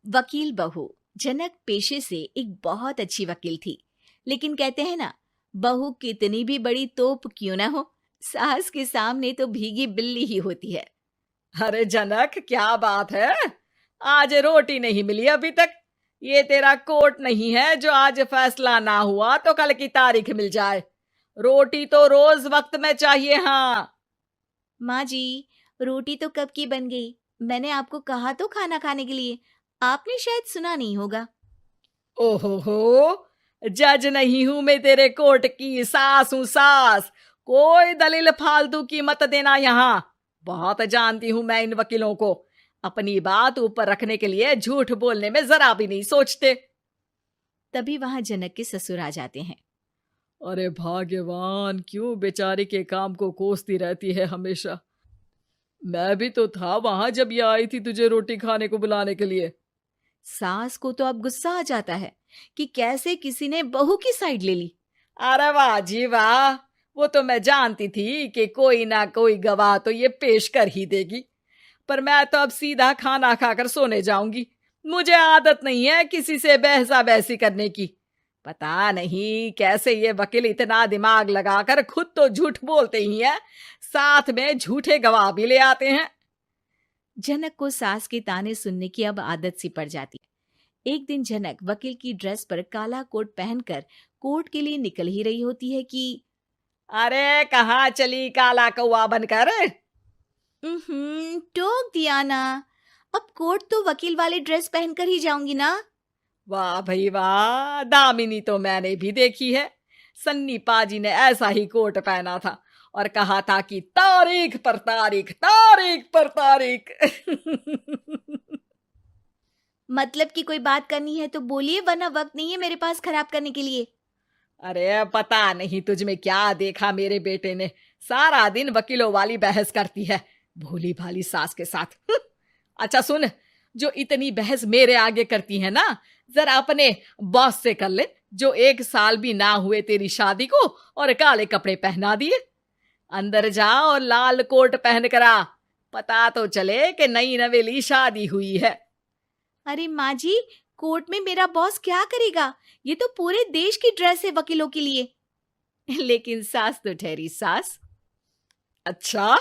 वकील बहू। जनक पेशे से एक बहुत अच्छी वकील थी, लेकिन कहते हैं ना, बहू कितनी भी बड़ी तोप क्यों ना हो, सास के सामने तो भीगी बिल्ली ही होती है। अरे जनक, क्या बात है? आज रोटी नहीं मिली अभी तक। ये तेरा कोर्ट नहीं है जो आज फैसला ना हुआ तो कल की तारीख मिल जाए। रोटी तो रोज वक्त में चाहिए। हाँ। माँ जी, रोटी तो कब की बन गई। मैंने आपको कहा तो खाना खाने के लिए, आपने शायद सुना नहीं होगा। ओहो, जज नहीं हूं मैं तेरे कोर्ट की, सास हूं सास। कोई दलील फालतू की मत देना यहाँ। बहुत जानती हूं मैं इन वकीलों को। अपनी बात ऊपर रखने के लिए झूठ बोलने में जरा भी नहीं सोचते। तभी वहां जनक के ससुर आ जाते हैं। अरे भाग्यवान, क्यों बेचारी के काम को कोसती रहती है हमेशा। मैं भी तो था वहां जब ये आई थी तुझे रोटी खाने को बुलाने के लिए। सास को तो अब गुस्सा आ जाता है कि कैसे किसी ने बहू की साइड ले ली। अरे वाह जी वाह, वो तो मैं जानती थी कि कोई ना कोई गवाह तो ये पेश कर ही देगी। पर मैं तो अब सीधा खाना खाकर सोने जाऊंगी। मुझे आदत नहीं है किसी से बहसा बहसी करने की। पता नहीं कैसे ये वकील इतना दिमाग लगाकर खुद तो झूठ बोलते ही हैं, साथ में झूठे गवाह भी ले आते हैं। जनक को सास के ताने सुनने की अब आदत सी पड़ जाती है। एक दिन जनक वकील की ड्रेस पर काला कोट पहनकर कोर्ट के लिए निकल ही रही होती है कि अरे कहाँ चली काला कौवा बनकर? टोक दिया ना। अब कोर्ट तो वकील वाले ड्रेस पहनकर ही जाऊंगी ना। वाह भाई वाह, दामिनी तो मैंने भी देखी है। सन्नी पाजी ने ऐसा ही कोट पहना था और कहा था कि तारीख पर तारीख, तारीख पर तारीख। मतलब कि कोई बात करनी है तो बोलिए, वरना वक्त नहीं है मेरे पास खराब करने के लिए। अरे पता नहीं तुझ में क्या देखा मेरे बेटे ने, सारा दिन वकीलों वाली बहस करती है, भोली भाली सास के साथ। अच्छा सुन, जो इतनी बहस मेरे आगे करती है ना, जरा अपने बॉस से कर ले, जो 1 साल भी ना हुए तेरी शादी को और काले कपड़े पहना दिए। अंदर जा और लाल कोट पहन कर आ, पता तो चले कि नई नवेली शादी हुई है। अरे माँ जी, कोर्ट में मेरा बॉस क्या करेगा? ये तो पूरे देश की ड्रेस है वकीलों के लिए। लेकिन सास तो ठहरी सास। अच्छा,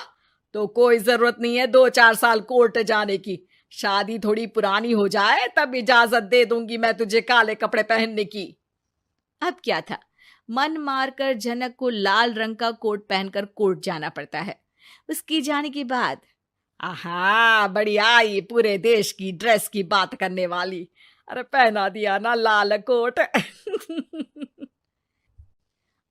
तो कोई जरूरत नहीं है 2-4 साल कोर्ट जाने की। शादी थोड़ी पुरानी हो जाए तब इजाजत दे दूंगी मैं तुझे काले कपड़े पहनने की। अब क्या था, मन मारकर जनक को लाल रंग का कोट पहनकर कोर्ट जाना पड़ता है। उसके जाने के बाद आहा, बढ़िया, ये पूरे देश की ड्रेस की बात करने वाली। अरे पहना दिया ना लाल कोट।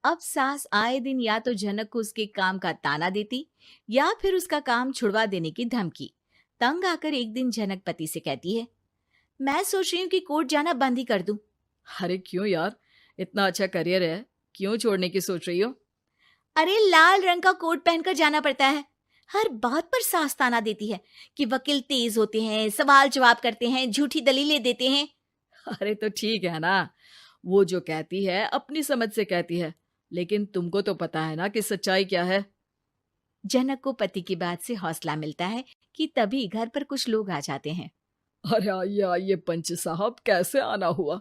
अब सास आए दिन या तो जनक को उसके काम का ताना देती या फिर उसका काम छुड़वा देने की धमकी। तंग आकर एक दिन जनक पति से कहती है, मैं सोच रही हूँ कि कोर्ट जाना बंद ही कर दूं। अरे क्यों यार, इतना अच्छा करियर है, क्यों छोड़ने की सोच रही हो? अरे लाल रंग का कोट पहनकर जाना पड़ता है। हर बात पर सास ताना देती है कि वकील तेज होते हैं, सवाल जवाब करते हैं, झूठी दलीलें देते हैं। अरे तो ठीक है ना, वो जो कहती है अपनी समझ से कहती है, लेकिन तुमको तो पता है ना कि सच्चाई क्या है। जनक को पति की बात से हौसला मिलता है कि तभी घर पर कुछ लोग आ जाते हैं। अरे आइए पंच साहब, कैसे आना हुआ?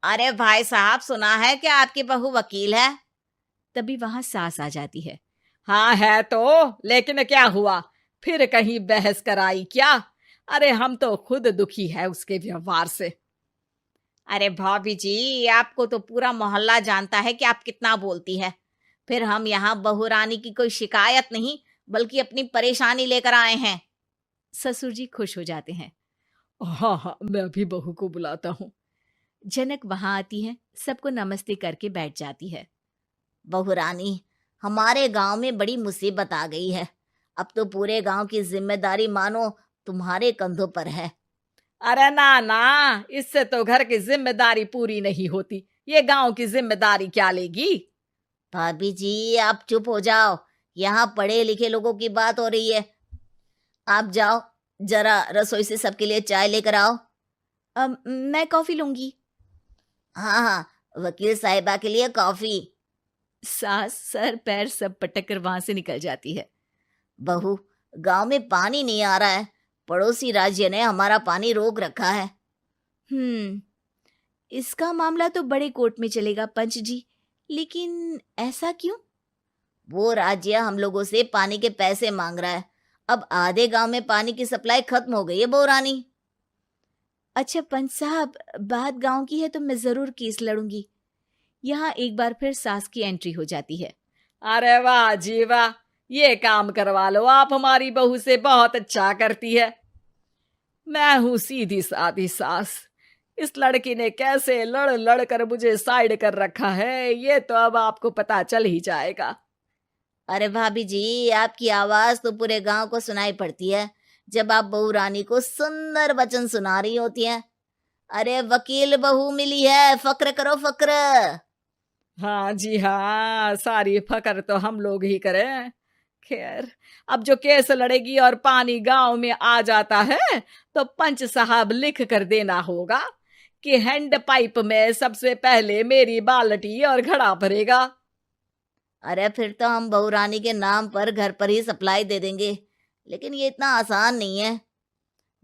अरे भाई साहब, सुना है कि आपकी बहू वकील है। तभी वहां सास आ जाती है। हाँ है तो, लेकिन क्या हुआ? फिर कहीं बहस कराई क्या? अरे हम तो खुद दुखी है उसके व्यवहार से। अरे भाभी जी, आपको तो पूरा मोहल्ला जानता है कि आप कितना बोलती है। फिर हम यहाँ बहू रानी की कोई शिकायत नहीं, बल्कि अपनी परेशानी लेकर आए हैं। ससुर जी खुश हो जाते हैं। हाँ हाँ, मैं भी बहू को बुलाता हूँ। जनक वहां आती है, सबको नमस्ते करके बैठ जाती है। बहू रानी, हमारे गांव में बड़ी मुसीबत आ गई है। अब तो पूरे गांव की जिम्मेदारी मानो तुम्हारे कंधों पर है। अरे ना ना, इससे तो घर की जिम्मेदारी पूरी नहीं होती, ये गांव की जिम्मेदारी क्या लेगी? भाभी जी, आप चुप हो जाओ। यहाँ पढ़े लिखे लोगों की बात हो रही है। आप जाओ, जरा रसोई से सबके लिए चाय लेकर आओ। मैं कॉफी लूंगी। हाँ हाँ, वकील साहिबा के लिए कॉफी। सास सर पैर सब पटक कर वहां से निकल जाती है। बहू, गांव में पानी नहीं आ रहा है, पड़ोसी राज्य ने हमारा पानी रोक रखा है। इसका मामला तो बड़े कोर्ट में चलेगा पंच जी, लेकिन ऐसा क्यों? वो राज्य हम लोगों से पानी के पैसे मांग रहा है। अब आधे गांव में पानी की सप्लाई खत्म हो गई है बहुरानी। अच्छा पंच साहब, बात गांव की है तो मैं जरूर केस लड़ूंगी। यहाँ एक बार फिर सास की एंट्री हो जाती है। अरे वाह जी वाह, ये काम करवा लो, आप हमारी बहू से बहुत अच्छा करती है। मैं हूं सीधी सादी सास। इस लड़की ने कैसे लड़ लड़ कर मुझे साइड कर रखा है, ये तो अब आपको पता चल ही जाएगा। अरे भाभी जी, आपकी आवाज तो पूरे गांव को सुनाई पड़ती है जब आप बहू रानी को सुंदर वचन सुना रही होती हैं। अरे वकील बहू मिली है, फक्र करो फक्र। हाँ जी हाँ, सारी फकर तो हम लोग ही करें। खैर, अब जो केस लड़ेगी और पानी गांव में आ जाता है तो पंच साहब लिख कर देना होगा कि हैंड पाइप में सबसे पहले मेरी बाल्टी और घड़ा भरेगा। अरे फिर तो हम बहू रानी के नाम पर घर पर ही सप्लाई दे देंगे, लेकिन ये इतना आसान नहीं है।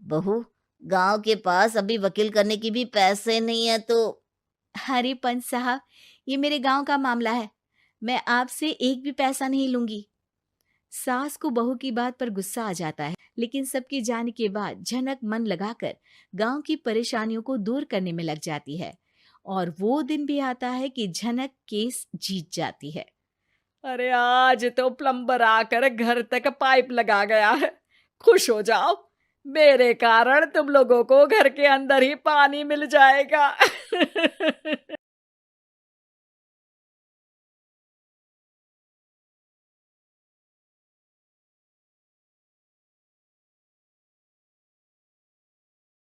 बहू, गांव के पास अभी वकील करने की भी पैसे नहीं है तो। अरे पंच साहब, ये मेरे गांव का मामला है, मैं आपसे एक भी पैसा नहीं लूंगी। सास को बहू की बात पर गुस्सा आ जाता है, लेकिन सबके जाने के बाद झनक मन लगाकर गांव की परेशानियों को दूर करने में लग जाती है। और वो दिन भी आता है कि झनक केस जीत जाती है। अरे आज तो प्लम्बर आकर घर तक पाइप लगा गया है। खुश हो जाओ, मेरे कारण तुम लोगों को घर के अंदर ही पानी मिल जाएगा।